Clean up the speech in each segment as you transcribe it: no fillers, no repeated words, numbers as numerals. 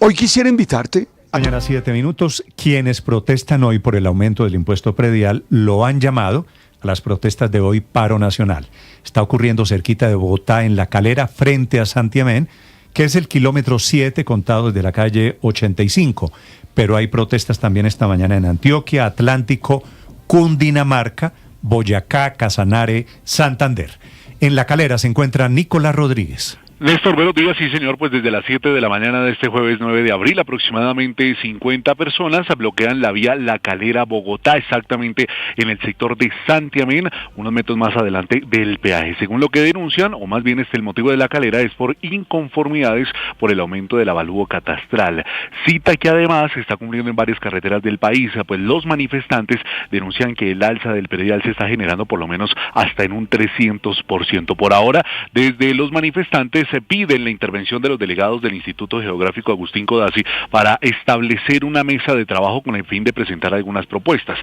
Hoy quisiera invitarte. Mañana 7 minutos. Quienes protestan hoy por el aumento del impuesto predial lo han llamado a las protestas de hoy paro nacional. Está ocurriendo cerquita de Bogotá, en La Calera, frente a Santiamén, que es el kilómetro 7 contado desde la calle 85. Pero hay protestas también esta mañana en Antioquia, Atlántico, Cundinamarca, Boyacá, Casanare, Santander. En La Calera se encuentra Nicolás Rodríguez. Néstor, buenos días. Sí, señor, pues desde las 7 de la mañana de este jueves 9 de abril, aproximadamente 50 personas bloquean la vía La Calera-Bogotá, exactamente en el sector de Santiamén, unos metros más adelante del peaje. Según lo que denuncian, o más bien el motivo de La Calera es por inconformidades por el aumento del avalúo catastral. Cita que además se está cumpliendo en varias carreteras del país, pues los manifestantes denuncian que el alza del predial se está generando por lo menos hasta en un 300%. Por ahora, desde los manifestantes se piden la intervención de los delegados del Instituto Geográfico Agustín Codazzi para establecer una mesa de trabajo con el fin de presentar algunas propuestas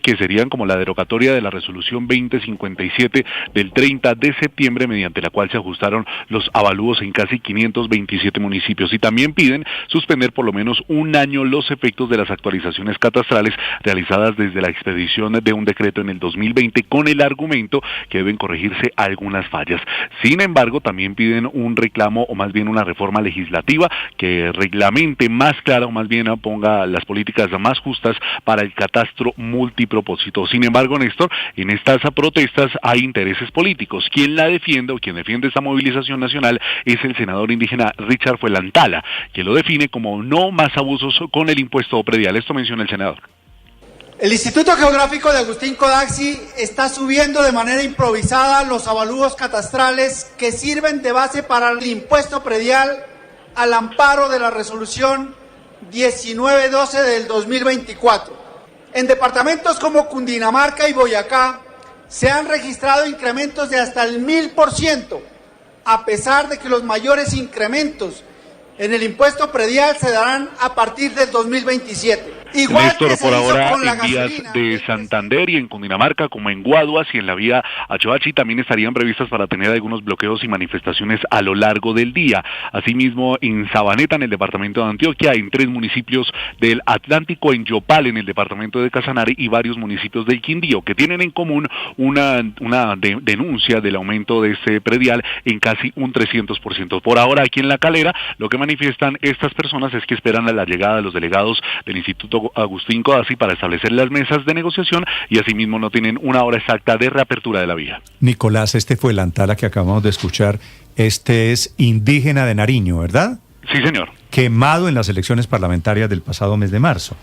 que serían como la derogatoria de la resolución 2057 del 30 de septiembre, mediante la cual se ajustaron los avalúos en casi 527 municipios, y también piden suspender por lo menos un año los efectos de las actualizaciones catastrales realizadas desde la expedición de un decreto en el 2020, con el argumento que deben corregirse algunas fallas. Sin embargo, también piden un reclamo, o más bien una reforma legislativa que reglamente más clara, o más bien ponga las políticas más justas para el catastro multipropósito. Sin embargo, Néstor, en estas protestas hay intereses políticos. Quien la defiende, o quien defiende esta movilización nacional, es el senador indígena Richard Fuelantala, que lo define como no más abusos con el impuesto predial. Esto menciona el senador. El Instituto Geográfico de Agustín Codazzi está subiendo de manera improvisada los avalúos catastrales que sirven de base para el impuesto predial al amparo de la resolución 1912 del 2024. En departamentos como Cundinamarca y Boyacá se han registrado incrementos de hasta el 1000%, a pesar de que los mayores incrementos en el impuesto predial se darán a partir del 2027. Igual Néstor, por ahora en vías de Santander y en Cundinamarca, como en Guaduas y en la vía Achoachi, también estarían previstas para tener algunos bloqueos y manifestaciones a lo largo del día. Asimismo, en Sabaneta, en el departamento de Antioquia, en 3 municipios del Atlántico, en Yopal, en el departamento de Casanare, y varios municipios del Quindío, que tienen en común una denuncia del aumento de este predial en casi un 300%. Por ahora, aquí en La Calera, lo que manifiestan estas personas es que esperan a la llegada de los delegados del Instituto Agustín Codazzi para establecer las mesas de negociación, y asimismo no tienen una hora exacta de reapertura de la vía. Nicolás, Fuelantala que acabamos de escuchar, es indígena de Nariño, ¿verdad? Sí, señor. Quemado en las elecciones parlamentarias del pasado mes de marzo.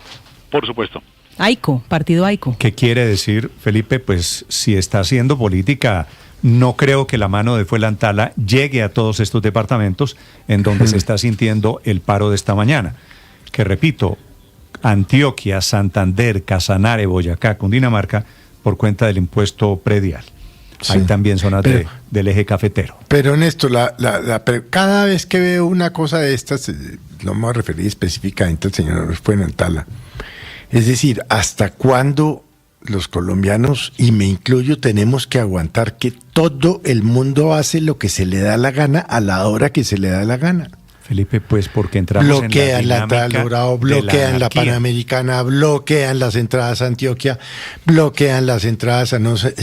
Por supuesto. AICO, partido AICO. ¿Qué quiere decir, Felipe? Pues si está haciendo política, no creo que la mano de Fuelantala llegue a todos estos departamentos en donde se está sintiendo el paro de esta mañana. Que repito, Antioquia, Santander, Casanare, Boyacá, Cundinamarca, por cuenta del impuesto predial. Sí. Hay también zonas del eje cafetero. Pero Néstor, cada vez que veo una cosa de estas, no me voy a referir específicamente al señor Fuenantala, es decir, ¿hasta cuándo los colombianos, y me incluyo, tenemos que aguantar que todo el mundo hace lo que se le da la gana a la hora que se le da la gana? Felipe, pues porque entramos bloquean en la Tal Dorado, bloquean la Panamericana, bloquean las entradas a Antioquia, bloquean las entradas a no sé.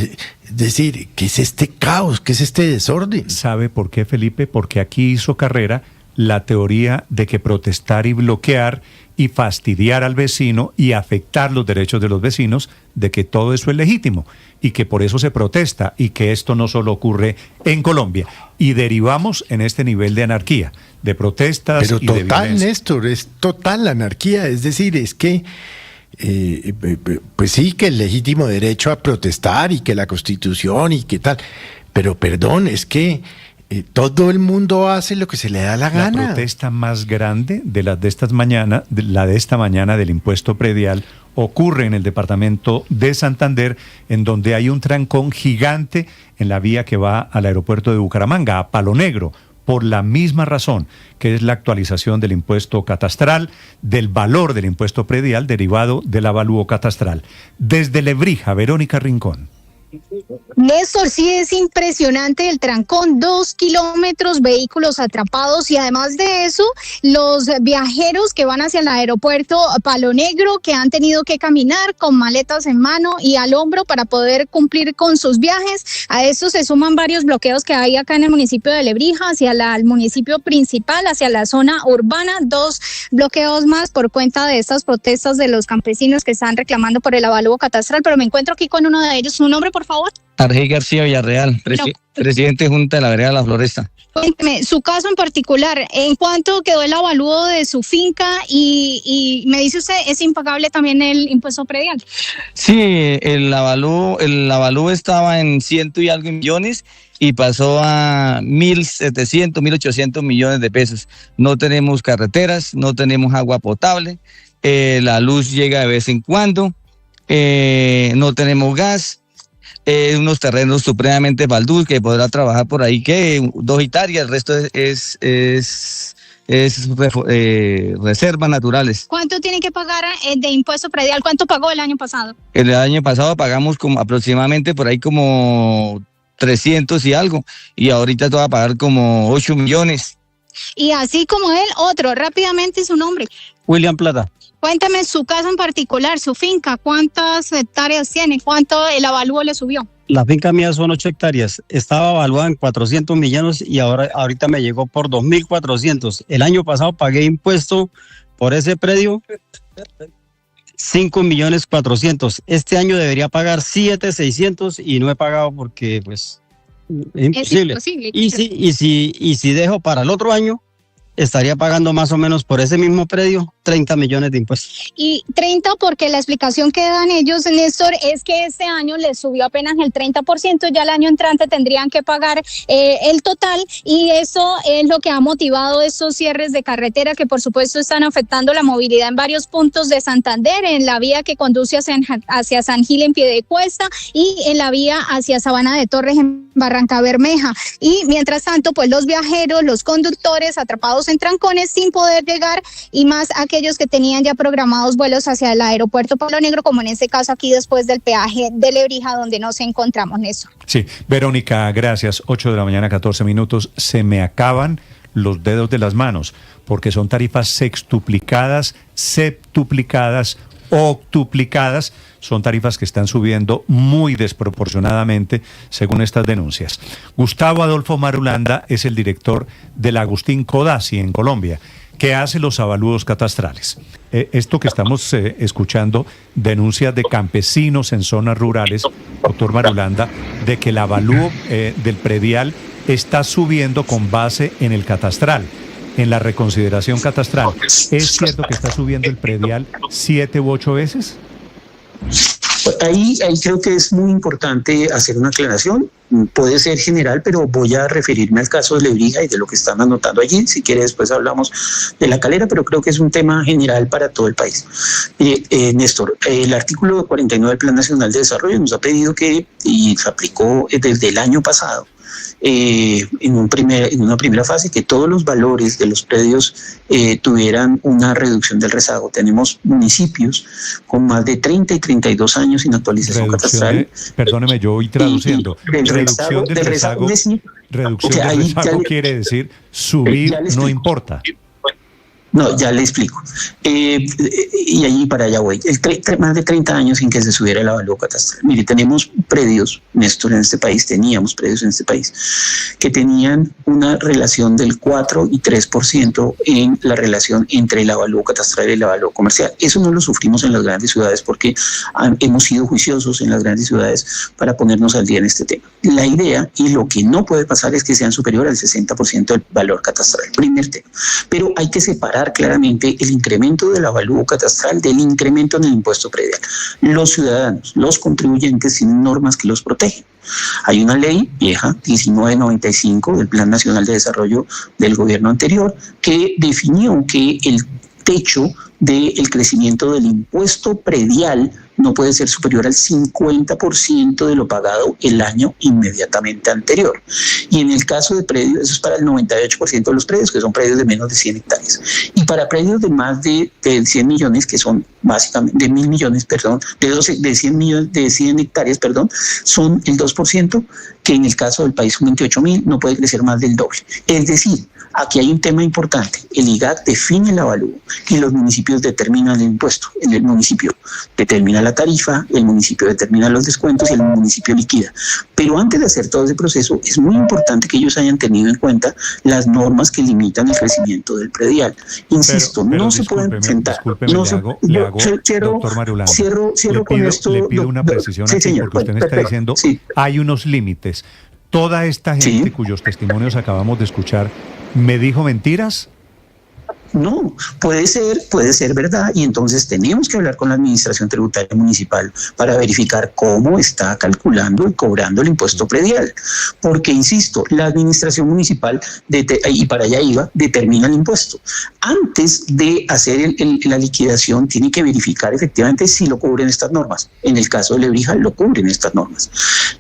Es decir, ¿qué es este caos? ¿Qué es este desorden? ¿Sabe por qué, Felipe? Porque aquí hizo carrera la teoría de que protestar y bloquear y fastidiar al vecino y afectar los derechos de los vecinos, de que todo eso es legítimo y que por eso se protesta, y que esto no solo ocurre en Colombia. Y derivamos en este nivel de anarquía, de protestas y de violencia. Pero total, Néstor, es total la anarquía. Es decir, es que pues sí, que el legítimo derecho a protestar y que la Constitución y que tal, pero perdón, es que todo el mundo hace lo que se le da la gana. La protesta más grande de la de esta mañana del impuesto predial ocurre en el departamento de Santander, en donde hay un trancón gigante en la vía que va al aeropuerto de Bucaramanga, a Palo Negro, por la misma razón, que es la actualización del impuesto catastral, del valor del impuesto predial derivado del avalúo catastral. Desde Lebrija, Verónica Rincón. Néstor, sí es impresionante el trancón, 2 kilómetros, vehículos atrapados y además de eso, los viajeros que van hacia el aeropuerto Palo Negro que han tenido que caminar con maletas en mano y al hombro para poder cumplir con sus viajes. A esto se suman varios bloqueos que hay acá en el municipio de Lebrija, hacia el municipio principal, hacia la zona urbana, 2 bloqueos más por cuenta de estas protestas de los campesinos que están reclamando por el avalúo catastral, pero me encuentro aquí con uno de ellos. ¿Su nombre, por favor? Argey García Villarreal, presidente Junta de la Vereda de la Floresta. Cuénteme, su caso en particular, ¿en cuánto quedó el avalúo de su finca? Y me dice usted, ¿es impagable también el impuesto predial? Sí, el avalúo estaba en 100 y algo millones y pasó a 1.700, 1.800 millones de pesos. No tenemos carreteras, no tenemos agua potable, la luz llega de vez en cuando, no tenemos gas. Unos terrenos supremamente baldúos que podrá trabajar por ahí que 2 hectáreas, el resto es reservas naturales. ¿Cuánto tienen que pagar de impuesto predial? ¿Cuánto pagó el año pasado? El año pasado pagamos como aproximadamente por ahí como 300 y algo, y ahorita te va a pagar como 8 millones. Y así como él, otro, rápidamente su nombre. William Plata. Cuéntame su caso en particular, su finca, ¿cuántas hectáreas tiene? ¿Cuánto el avalúo le subió? La finca mía son 8 hectáreas, estaba evaluada en 400 millones y ahorita me llegó por 2.400. El año pasado pagué impuesto por ese predio 5.400.000. Este año debería pagar 7.600 y no he pagado porque pues es imposible. Y si dejo para el otro año, estaría pagando más o menos por ese mismo predio 30 millones de impuestos. Y 30 porque la explicación que dan ellos, Néstor, es que este año les subió apenas el 30%, ya el año entrante tendrían que pagar el total y eso es lo que ha motivado estos cierres de carretera que por supuesto están afectando la movilidad en varios puntos de Santander, en la vía que conduce hacia San Gil en Piedecuesta y en la vía hacia Sabana de Torres en Barranca Bermeja. Y mientras tanto, pues los viajeros, los conductores atrapados en trancones sin poder llegar y más aquellos que tenían ya programados vuelos hacia el aeropuerto Palo Negro, como en este caso aquí después del peaje de Lebrija donde nos encontramos, Néstor. Sí, Verónica, gracias. 8 de la mañana, 14 minutos. Se me acaban los dedos de las manos porque son tarifas sextuplicadas, septuplicadas, octuplicadas. Son tarifas que están subiendo muy desproporcionadamente según estas denuncias. Gustavo Adolfo Marulanda es el director del Agustín Codazzi en Colombia, que hace los avalúos catastrales. Esto que estamos escuchando, denuncias de campesinos en zonas rurales, doctor Marulanda, de que el avalúo del predial está subiendo con base en el catastral, en la reconsideración catastral. ¿Es cierto que está subiendo el predial 7 u 8 veces? Ahí creo que es muy importante hacer una aclaración. Puede ser general, pero voy a referirme al caso de Lebrija y de lo que están anotando allí. Si quiere, después hablamos de La Calera, pero creo que es un tema general para todo el país. Néstor, el artículo 49 del Plan Nacional de Desarrollo nos ha pedido que, y se aplicó desde el año pasado, en una primera fase, que todos los valores de los predios tuvieran una reducción del rezago. Tenemos municipios con más de 30 y 32 años sin actualización catastral. Perdóneme, yo voy traduciendo. Reducción del rezago quiere decir subir no importa. No, ya le explico. Y allí para allá voy. Más de 30 años sin que se subiera el avalúo catastral. Mire, tenemos predios, Néstor, teníamos predios en este país, que tenían una relación del 4 y 3% en la relación entre el avalúo catastral y el avalúo comercial. Eso no lo sufrimos en las grandes ciudades porque hemos sido juiciosos en las grandes ciudades para ponernos al día en este tema. La idea, y lo que no puede pasar, es que sean superior al 60% del valor catastral. Primer tema. Pero hay que separar claramente el incremento del avalúo catastral del incremento en el impuesto predial. Los ciudadanos, los contribuyentes tienen normas que los protegen. Hay una ley vieja, 1995, del Plan Nacional de Desarrollo del gobierno anterior, que definió que el techo del crecimiento del impuesto predial no puede ser superior al 50% de lo pagado el año inmediatamente anterior. Y en el caso de predios, eso es para el 98% de los predios, que son predios de menos de 100 hectáreas. Y para predios de más de 100 millones, que son básicamente de 1.000 millones, perdón, de 100 millones, de 100 hectáreas, perdón, son el 2%, que en el caso del país son 28.000, no puede crecer más del doble. Es decir, aquí hay un tema importante. El IGAC define el avalúo y los municipios determinan el impuesto. El municipio determina la tarifa, el municipio determina los descuentos y el municipio liquida. Pero antes de hacer todo ese proceso, es muy importante que ellos hayan tenido en cuenta las normas que limitan el crecimiento del predial. Insisto, pero no se pueden presentar. Doctor Marulanda, cierro con esto. Le pido una precisión aquí, señor, porque usted me está diciendo hay unos límites. Toda esta gente cuyos testimonios acabamos de escuchar, ¿me dijo mentiras? No, puede ser verdad, y entonces tenemos que hablar con la Administración Tributaria Municipal para verificar cómo está calculando y cobrando el impuesto predial. Porque, insisto, la Administración Municipal, y para allá iba, determina el impuesto. Antes de hacer la liquidación, tiene que verificar efectivamente si lo cubren estas normas. En el caso de Lebrija, lo cubren estas normas.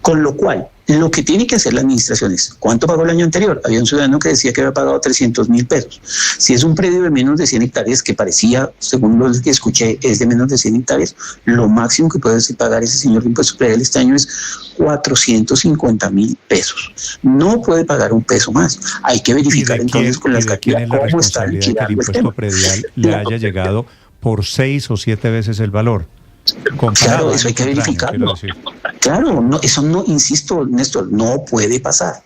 Con lo cual, lo que tiene que hacer la administración es, ¿cuánto pagó el año anterior? Había un ciudadano que decía que había pagado 300.000 pesos. Si es un predio de menos de 100 hectáreas, que parecía, según lo que escuché, es de menos de 100 hectáreas, lo máximo que puede pagar ese señor de impuesto predial este año es 450.000 pesos. No puede pagar un peso más. Hay que verificar entonces con las cantidades cómo está liquidando que el impuesto predial le haya llegado por 6 o 7 veces el valor. Claro, eso hay que verificarlo. Claro, no, eso no, insisto, Néstor, no puede pasar.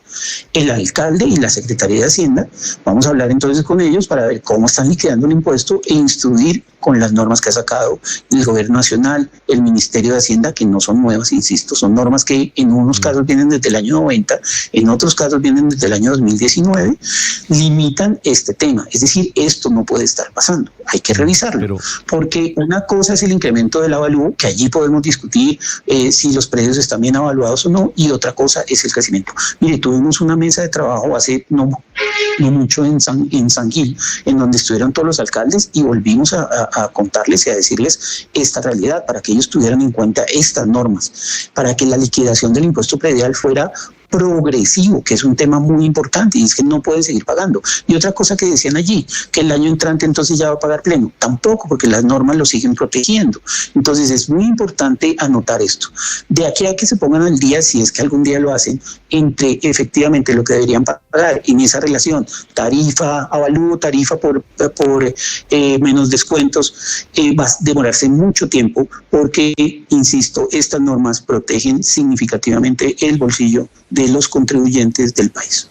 El alcalde y la Secretaría de Hacienda, vamos a hablar entonces con ellos para ver cómo están liquidando el impuesto e instruir con las normas que ha sacado el Gobierno Nacional, el Ministerio de Hacienda, que no son nuevas, insisto, son normas que en unos casos vienen desde el año 90, en otros casos vienen desde el año 2019, limitan este tema. Es decir, esto no puede estar pasando, hay que revisarlo, porque una cosa es el incremento del avalúo, que allí podemos discutir si los predios están bien evaluados o no, y otra cosa es el crecimiento. Mire, tuvimos una mesa de trabajo hace no mucho en San Gil, en donde estuvieron todos los alcaldes y volvimos a contarles y a decirles esta realidad para que ellos tuvieran en cuenta estas normas, para que la liquidación del impuesto predial fuera progresivo, que es un tema muy importante, y es que no pueden seguir pagando. Y otra cosa que decían allí, que el año entrante entonces ya va a pagar pleno, tampoco, porque las normas lo siguen protegiendo. Entonces es muy importante anotar esto. De aquí a que se pongan al día, si es que algún día lo hacen, entre efectivamente lo que deberían pagar en esa relación, tarifa, avalúo, tarifa por menos descuentos, va a demorarse mucho tiempo, porque, insisto, estas normas protegen significativamente el bolsillo de los contribuyentes del país.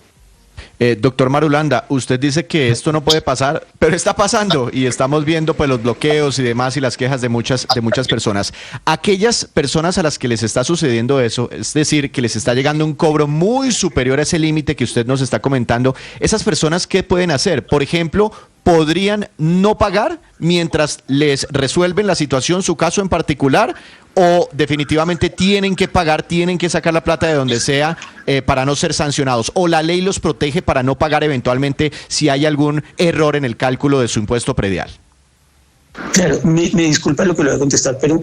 Doctor Marulanda, usted dice que esto no puede pasar, pero está pasando y estamos viendo pues los bloqueos y demás y las quejas de muchas personas. Aquellas personas a las que les está sucediendo eso, es decir, que les está llegando un cobro muy superior a ese límite que usted nos está comentando, ¿esas personas qué pueden hacer? Por ejemplo, ¿podrían no pagar mientras les resuelven la situación, su caso en particular? ¿O definitivamente tienen que pagar, tienen que sacar la plata de donde sea para no ser sancionados? ¿O la ley los protege para no pagar eventualmente si hay algún error en el cálculo de su impuesto predial? Claro, me disculpa lo que le voy a contestar, pero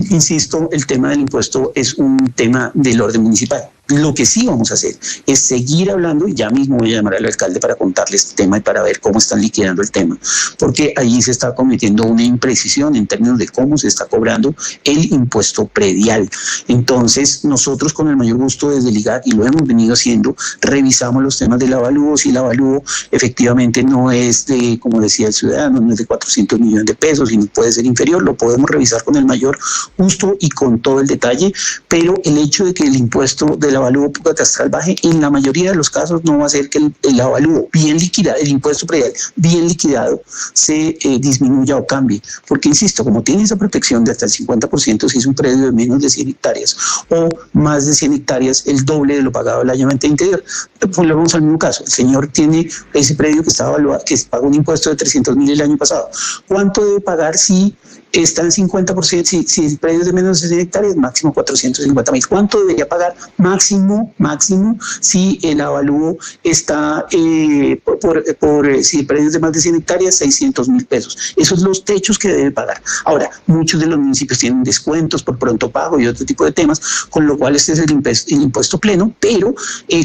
insisto, el tema del impuesto es un tema del orden municipal. Lo que sí vamos a hacer es seguir hablando, y ya mismo voy a llamar al alcalde para contarle este tema y para ver cómo están liquidando el tema, porque allí se está cometiendo una imprecisión en términos de cómo se está cobrando el impuesto predial. Entonces, nosotros con el mayor gusto desde el IGAC, y lo hemos venido haciendo, revisamos los temas del avalúo. Si el avalúo efectivamente no es de, como decía el ciudadano, no es de 400 millones de pesos, sino puede ser inferior, lo podemos revisar con el mayor gusto y con todo el detalle, pero el hecho de que el impuesto del avalúo catastral baje, en la mayoría de los casos no va a hacer que el avalúo bien liquidado, el impuesto predial bien liquidado, se disminuya o cambie, porque insisto, como tiene esa protección de hasta el 50% si es un predio de menos de 100 hectáreas o más de 100 hectáreas, el doble de lo pagado el año anterior. Pues lo vamos al mismo caso, el señor tiene ese predio que está evaluado, que pagó un impuesto de 300.000 el año pasado. ¿Cuánto debe pagar si está en 50%, si el predio es de menos de 100 hectáreas, máximo 450.000. ¿Cuánto debería pagar máximo si el avalúo está, si el predio es de más de 100 hectáreas, 600.000 pesos? Esos son los techos que debe pagar. Ahora, muchos de los municipios tienen descuentos por pronto pago y otro tipo de temas, con lo cual este es el impuesto pleno, pero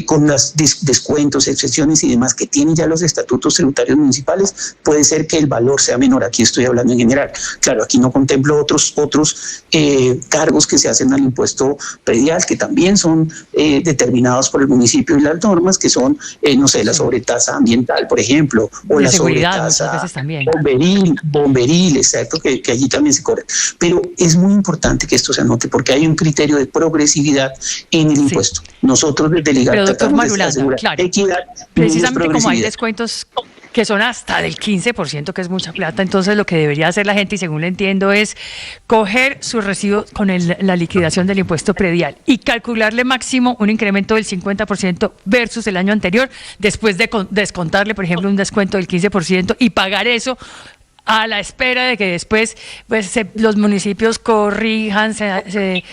con los descuentos, excepciones y demás que tienen ya los estatutos tributarios municipales, puede ser que el valor sea menor. Aquí estoy hablando en general. Claro, aquí no contemplo otros cargos que se hacen al impuesto predial, que también son determinados por el municipio y las normas, que son, la sobretasa ambiental, por ejemplo, o la sobretasa bomberil, exacto, que allí también se cobra. Pero es muy importante que esto se anote, porque hay un criterio de progresividad en el impuesto. Nosotros desde el IGAC tratamos de asegurar equidad, precisamente como hay descuentos que son hasta del 15%, que es mucha plata, entonces lo que debería hacer la gente, y según le entiendo, es coger su recibo con la liquidación del impuesto predial y calcularle máximo un incremento del 50% versus el año anterior, después de descontarle, por ejemplo, un descuento del 15% y pagar eso a la espera de que después los municipios corrijan, se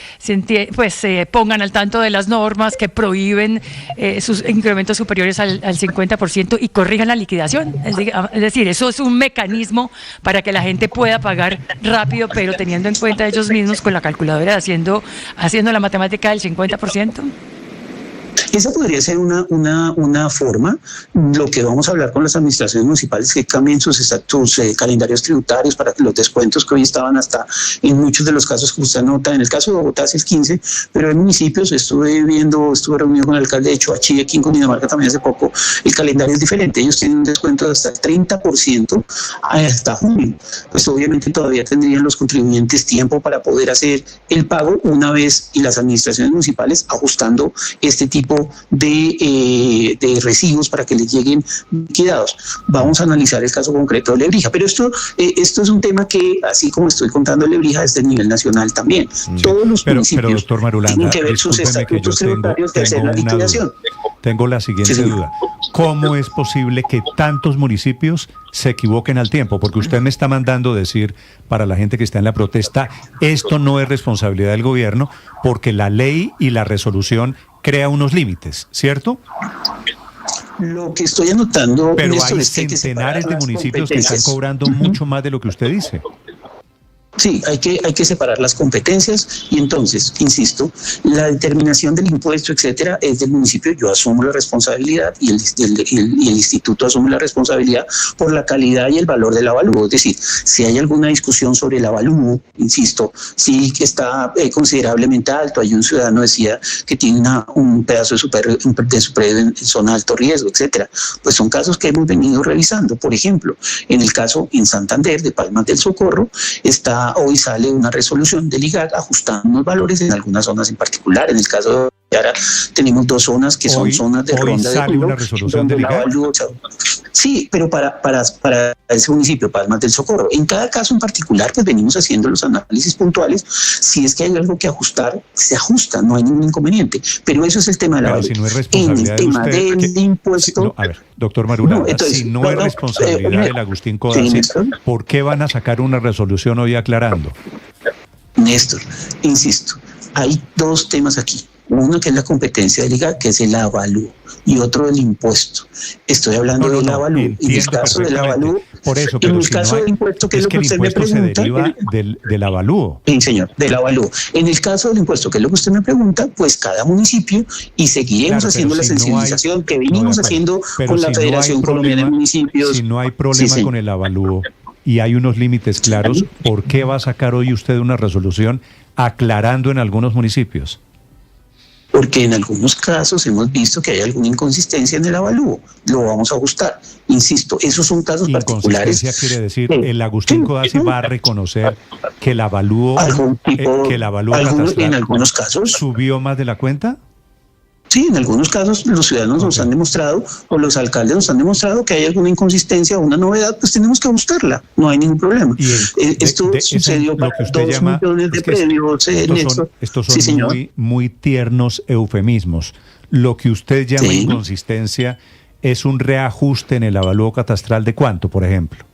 pongan al tanto de las normas que prohíben sus incrementos superiores al 50% y corrijan la liquidación. Es decir, eso es un mecanismo para que la gente pueda pagar rápido, pero teniendo en cuenta ellos mismos con la calculadora haciendo la matemática del 50%. Esa podría ser una forma. Lo que vamos a hablar con las administraciones municipales, que cambien sus calendarios tributarios para que los descuentos que hoy estaban hasta en muchos de los casos que usted anota. En el caso de Bogotá es el 15%, pero en municipios estuve reunido con el alcalde de Choachí, aquí en Cundinamarca también hace poco. El calendario es diferente, ellos tienen un descuento de hasta el 30% hasta junio. Pues obviamente todavía tendrían los contribuyentes tiempo para poder hacer el pago una vez, y las administraciones municipales ajustando este tipo de recibos para que les lleguen liquidados. Vamos a analizar el caso concreto de Lebrija, pero esto es un tema que, así como estoy contando Lebrija, es de nivel nacional también. Todos los municipios doctor Marulanda, tienen que ver sus estatutos tributarios de hacer la liquidación. Tengo la siguiente duda. ¿Cómo es posible que tantos municipios se equivoquen al tiempo? Porque usted me está mandando decir, para la gente que está en la protesta, esto no es responsabilidad del gobierno, porque la ley y la resolución crea unos límites, ¿cierto? Lo que estoy anotando... Pero hay centenares de municipios que están cobrando mucho más de lo que usted dice. Sí, hay que separar las competencias, y entonces, insisto, la determinación del impuesto, etcétera, es del municipio. Yo asumo la responsabilidad y el instituto asume la responsabilidad por la calidad y el valor del avalúo. Es decir, si hay alguna discusión sobre el avalúo, insisto, sí que está considerablemente alto. Hay un ciudadano decía que tiene un pedazo de su predio en zona de alto riesgo, etcétera. Pues son casos que hemos venido revisando. Por ejemplo, en el caso en Santander de Palmas del Socorro, hoy sale una resolución del IGAC ajustando unos valores en algunas zonas en particular. En el caso de Yara tenemos dos zonas que son zonas de ronda de sale una resolución del IGAC. Sí, pero para ese municipio, Palmas del Socorro. En cada caso en particular, pues venimos haciendo los análisis puntuales. Si es que hay algo que ajustar, se ajusta, no hay ningún inconveniente. Pero eso es el tema de la valor. Si no es responsabilidad en el tema del impuesto... a ver, doctor Marulanda, si no es responsabilidad del Agustín Codazzi, ¿por qué van a sacar una resolución hoy aclarando? Néstor, insisto, hay dos temas aquí. Uno que es la competencia del IGAC, que es el avalúo, y otro el impuesto. Estoy hablando del avalúo. En el caso del avalúo, por eso, pero en el caso del impuesto, que es lo que usted me pregunta, se deriva del avalúo. Sí, señor, del avalúo. En el caso del impuesto, que es lo que usted me pregunta, pues cada municipio, y seguiremos haciendo la sensibilización que venimos haciendo con la Federación Colombiana de Municipios. Si no hay problema con el avalúo y hay unos límites claros, ¿por qué va a sacar hoy usted una resolución aclarando en algunos municipios? Porque en algunos casos hemos visto que hay alguna inconsistencia en el avalúo. Lo vamos a ajustar. Insisto, esos son casos particulares. Inconsistencia quiere decir, el Agustín Codazzi va a reconocer que el avalúo, catastral en algunos casos subió más de la cuenta. Sí, en algunos casos los ciudadanos nos han demostrado, o los alcaldes nos han demostrado que hay alguna inconsistencia o una novedad, pues tenemos que buscarla, no hay ningún problema. Esto sucedió para 2 millones de predios, Néstor. Estos son muy tiernos eufemismos. Lo que usted llama inconsistencia es un reajuste en el avalúo catastral de ¿cuánto, por ejemplo?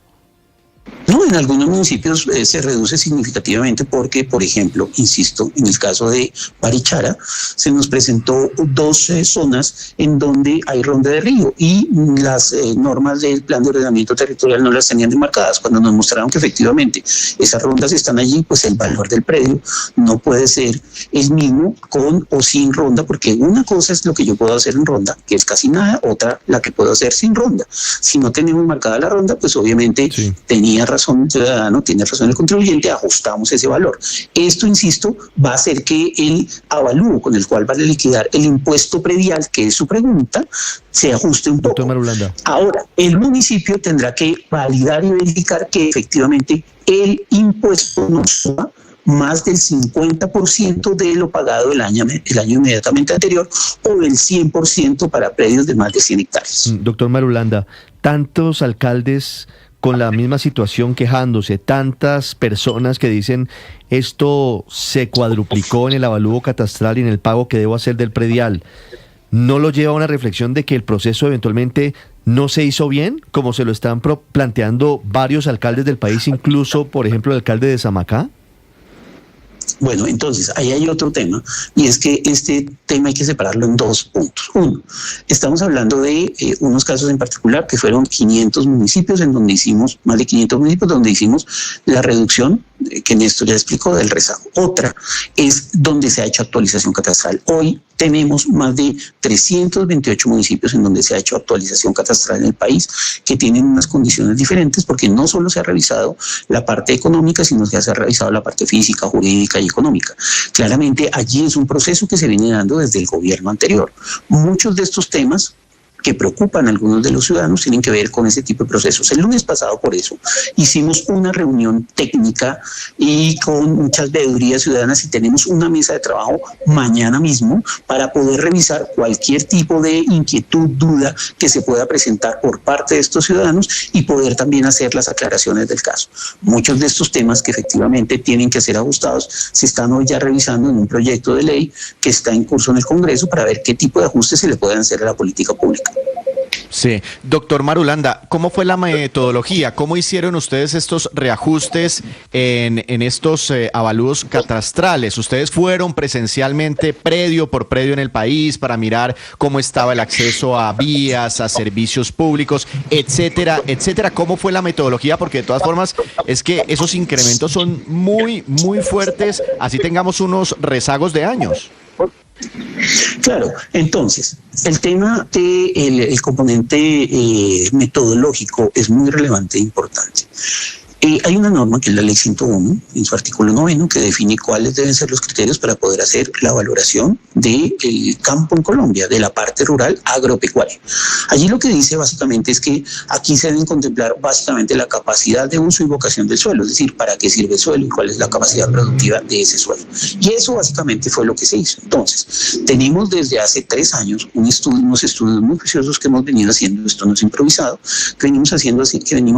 No, en algunos municipios se reduce significativamente porque, por ejemplo, insisto, en el caso de Barichara, se nos presentó 12 zonas en donde hay ronda de río y las normas del plan de ordenamiento territorial no las tenían demarcadas. Cuando nos mostraron que efectivamente esas rondas están allí, pues el valor del predio no puede ser el mismo con o sin ronda, porque una cosa es lo que yo puedo hacer en ronda, que es casi nada, otra la que puedo hacer sin ronda. Si no tenemos marcada la ronda, pues obviamente tenía razón el ciudadano, tiene razón el contribuyente, ajustamos ese valor. Esto, insisto, va a hacer que el avalúo con el cual va a liquidar el impuesto predial, que es su pregunta, se ajuste un poco. Ahora, el municipio tendrá que validar y verificar que efectivamente el impuesto no suba más del 50% de lo pagado el año inmediatamente anterior o del 100% para predios de más de 100 hectáreas. Doctor Marulanda, tantos alcaldes con la misma situación quejándose, tantas personas que dicen esto se cuadruplicó en el avalúo catastral y en el pago que debo hacer del predial, ¿no lo lleva a una reflexión de que el proceso eventualmente no se hizo bien, como se lo están planteando varios alcaldes del país, incluso, por ejemplo, el alcalde de Samacá? Bueno, entonces, ahí hay otro tema, y es que este tema hay que separarlo en dos puntos. Uno, estamos hablando de unos casos en particular que fueron 500 municipios, en donde hicimos, más de 500 municipios, donde hicimos la reducción que Néstor ya explicó del rezago. Otra es donde se ha hecho actualización catastral. Hoy tenemos más de 328 municipios en donde se ha hecho actualización catastral en el país, que tienen unas condiciones diferentes, porque no solo se ha revisado la parte económica, sino que se ha revisado la parte física, jurídica y económica. Claramente allí es un proceso que se viene dando desde el gobierno anterior. Muchos de estos temas que preocupan a algunos de los ciudadanos tienen que ver con ese tipo de procesos. El lunes pasado, por eso, hicimos una reunión técnica y con muchas veedurías ciudadanas, y tenemos una mesa de trabajo mañana mismo para poder revisar cualquier tipo de inquietud, duda que se pueda presentar por parte de estos ciudadanos y poder también hacer las aclaraciones del caso. Muchos de estos temas que efectivamente tienen que ser ajustados se están hoy ya revisando en un proyecto de ley que está en curso en el Congreso para ver qué tipo de ajustes se le pueden hacer a la política pública. Sí, doctor Marulanda, ¿cómo fue la metodología? ¿Cómo hicieron ustedes estos reajustes en estos avalúos catastrales? ¿Ustedes fueron presencialmente predio por predio en el país para mirar cómo estaba el acceso a vías, a servicios públicos, etcétera, etcétera? ¿Cómo fue la metodología? Porque de todas formas es que esos incrementos son muy, muy fuertes, así tengamos unos rezagos de años. Claro, entonces, el tema del componente metodológico es muy relevante e importante. Hay una norma que es la Ley 101, en su artículo 9, que define cuáles deben ser los criterios para poder hacer la valoración del campo en Colombia, de la parte rural agropecuaria. Allí lo que dice básicamente es que aquí se deben contemplar básicamente la capacidad de uso y vocación del suelo, es decir, para qué sirve el suelo y cuál es la capacidad productiva de ese suelo. Y eso básicamente fue lo que se hizo. Entonces, tenemos desde hace 3 años unos estudios muy preciosos que hemos venido haciendo, esto no es improvisado, que venimos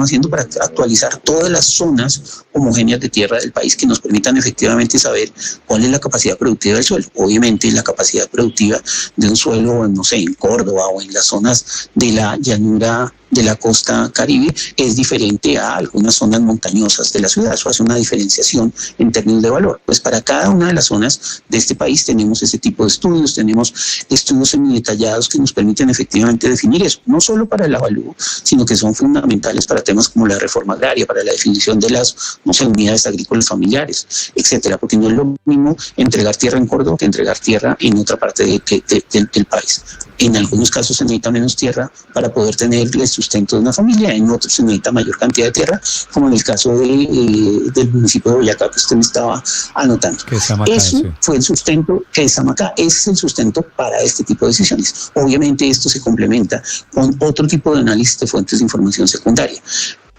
haciendo para actualizar todas las zonas homogéneas de tierra del país que nos permitan efectivamente saber cuál es la capacidad productiva del suelo. Obviamente la capacidad productiva de un suelo, no sé, en Córdoba o en las zonas de la llanura de la costa caribe es diferente a algunas zonas montañosas de la ciudad. Eso hace una diferenciación en términos de valor. Pues para cada una de las zonas de este país tenemos ese tipo de estudios, tenemos estudios semidetallados que nos permiten efectivamente definir eso, no solo para el avalúo, sino que son fundamentales para temas como la reforma agraria, para la definición de las, no sé, unidades agrícolas familiares, etcétera, porque no es lo mismo entregar tierra en Córdoba que entregar tierra en otra parte del país. En algunos casos se necesita menos tierra para poder tener el sustento de una familia, en otros se necesita mayor cantidad de tierra, como en el caso del municipio de Boyacá que usted me estaba anotando. Eso fue el sustento que es Samacá, es el sustento para este tipo de decisiones. Obviamente esto se complementa con otro tipo de análisis de fuentes de información secundaria.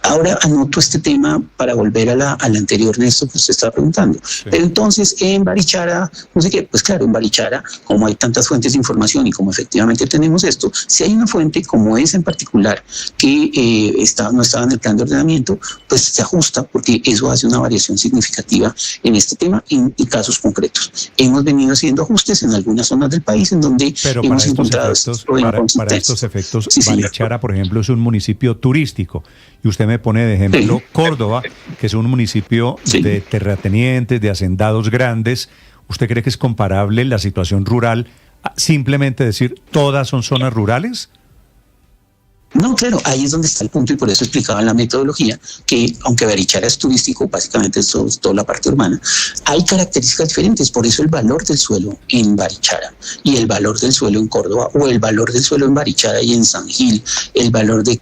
Ahora anoto este tema para volver a la anterior, Néstor, que usted estaba preguntando. Sí. Pero entonces, en Barichara, no sé qué, pues claro, en Barichara, como hay tantas fuentes de información y como efectivamente tenemos esto, si hay una fuente como esa en particular que no estaba en el plan de ordenamiento, pues se ajusta porque eso hace una variación significativa en este tema y casos concretos. Hemos venido haciendo ajustes en algunas zonas del país en donde hemos encontrado para estos efectos, sí, Barichara, por ejemplo, es un municipio turístico y usted me me pone de ejemplo Córdoba, que es un municipio de terratenientes, de hacendados grandes. ¿Usted cree que es comparable la situación rural a simplemente decir todas son zonas rurales? No, claro, ahí es donde está el punto y por eso explicaba en la metodología que aunque Barichara es turístico, básicamente es toda la parte urbana, hay características diferentes, por eso el valor del suelo en Barichara y el valor del suelo en Córdoba o el valor del suelo en Barichara y en San Gil, el valor del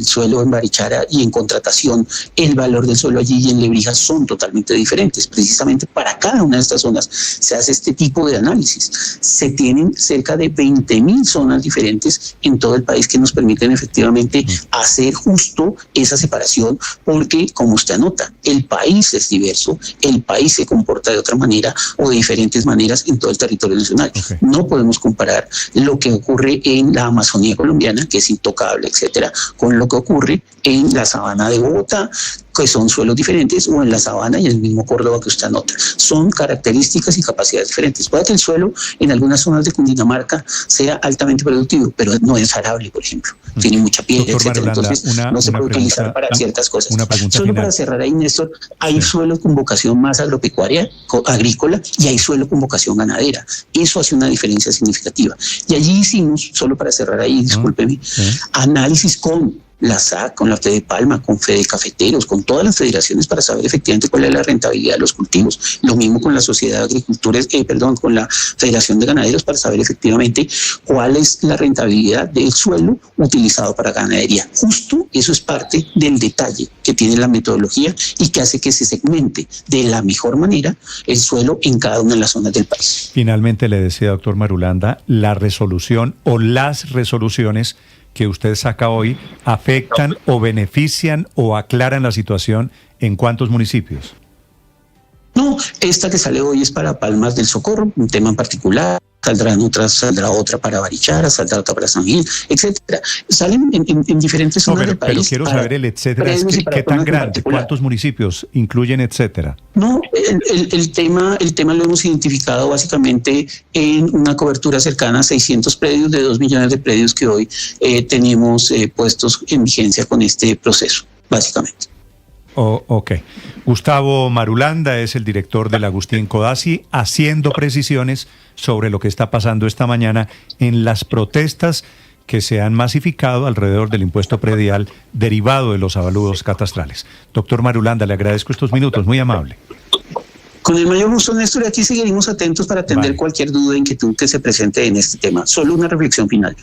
suelo en Barichara y en Contratación, el valor del suelo allí y en Lebrija son totalmente diferentes. Precisamente para cada una de estas zonas se hace este tipo de análisis. Se tienen cerca de 20.000 zonas diferentes en todo el país que nos permiten efectivamente hacer justo esa separación, porque como usted anota, el país es diverso, el país se comporta de otra manera o de diferentes maneras en todo el territorio nacional. No podemos comparar lo que ocurre en la Amazonía colombiana, que es intocable, etcétera, con lo que ocurre en la sabana de Bogotá, que son suelos diferentes, o en la sabana y el mismo Córdoba que usted anota. Son características y capacidades diferentes. Puede que el suelo en algunas zonas de Cundinamarca sea altamente productivo, pero no es arable, por ejemplo. Tiene mucha piel, etcétera. Entonces no se puede utilizar para ciertas cosas. Solo para cerrar ahí, Néstor, hay suelo con vocación más agropecuaria, agrícola, y hay suelo con vocación ganadera. Eso hace una diferencia significativa. Y allí hicimos, solo para cerrar ahí, discúlpeme, análisis con la SAC, con la Fede Palma, con Fede Cafeteros, con todas las federaciones para saber efectivamente cuál es la rentabilidad de los cultivos. Lo mismo con la Sociedad de Agricultores, con la Federación de Ganaderos para saber efectivamente cuál es la rentabilidad del suelo utilizado para ganadería. Justo eso es parte del detalle que tiene la metodología y que hace que se segmente de la mejor manera el suelo en cada una de las zonas del país. Finalmente le decía, doctor Marulanda, la resolución o las resoluciones que usted saca hoy afectan o benefician o aclaran la situación en cuántos municipios? No, esta que sale hoy es para Palmas del Socorro, un tema en particular. Saldrá otra para Barichara, saldrá otra para San Gil, etcétera. Salen en diferentes zonas del país. Pero quiero saber el etcétera, ¿qué tan grande? ¿Cuántos municipios incluyen etcétera? No, el tema lo hemos identificado básicamente en una cobertura cercana a 600 predios de 2 millones de predios que hoy tenemos puestos en vigencia con este proceso, básicamente. Ok. Gustavo Marulanda es el director del Agustín Codazzi, haciendo precisiones sobre lo que está pasando esta mañana en las protestas que se han masificado alrededor del impuesto predial derivado de los avalúos catastrales. Doctor Marulanda, le agradezco estos minutos, muy amable. Con el mayor gusto, Néstor, aquí seguiremos atentos para atender cualquier duda, inquietud que se presente en este tema. Solo una reflexión final.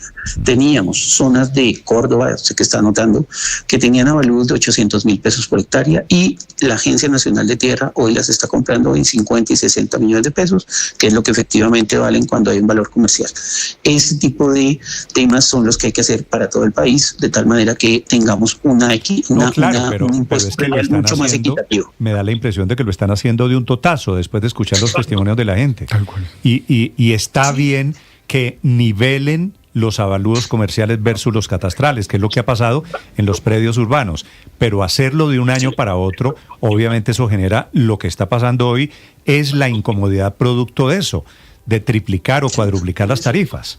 Teníamos zonas de Córdoba, sé que está anotando, que tenían avalúos de 800.000 pesos por hectárea y la Agencia Nacional de Tierra hoy las está comprando en 50 y 60 millones de pesos, que es lo que efectivamente valen cuando hay un valor comercial. Este tipo de temas son los que hay que hacer para todo el país, de tal manera que tengamos un impuesto predial mucho más equitativo. Me da la impresión de que lo están haciendo de un total después de escuchar los testimonios de la gente. Y está bien que nivelen los avalúos comerciales versus los catastrales, que es lo que ha pasado en los predios urbanos. Pero hacerlo de un año para otro, obviamente eso genera lo que está pasando hoy, es la incomodidad producto de eso, de triplicar o cuadruplicar las tarifas.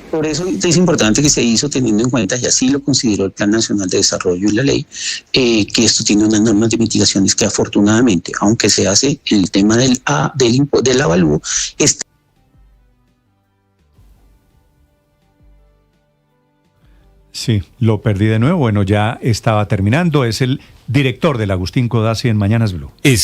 Por eso es importante que se hizo teniendo en cuenta, y así lo consideró el Plan Nacional de Desarrollo y la ley, que esto tiene unas normas de mitigaciones que afortunadamente, aunque se hace el tema del avalúo, Sí, lo perdí de nuevo. Bueno, ya estaba terminando. Es el director del Agustín Codazzi en Mañanas Blue.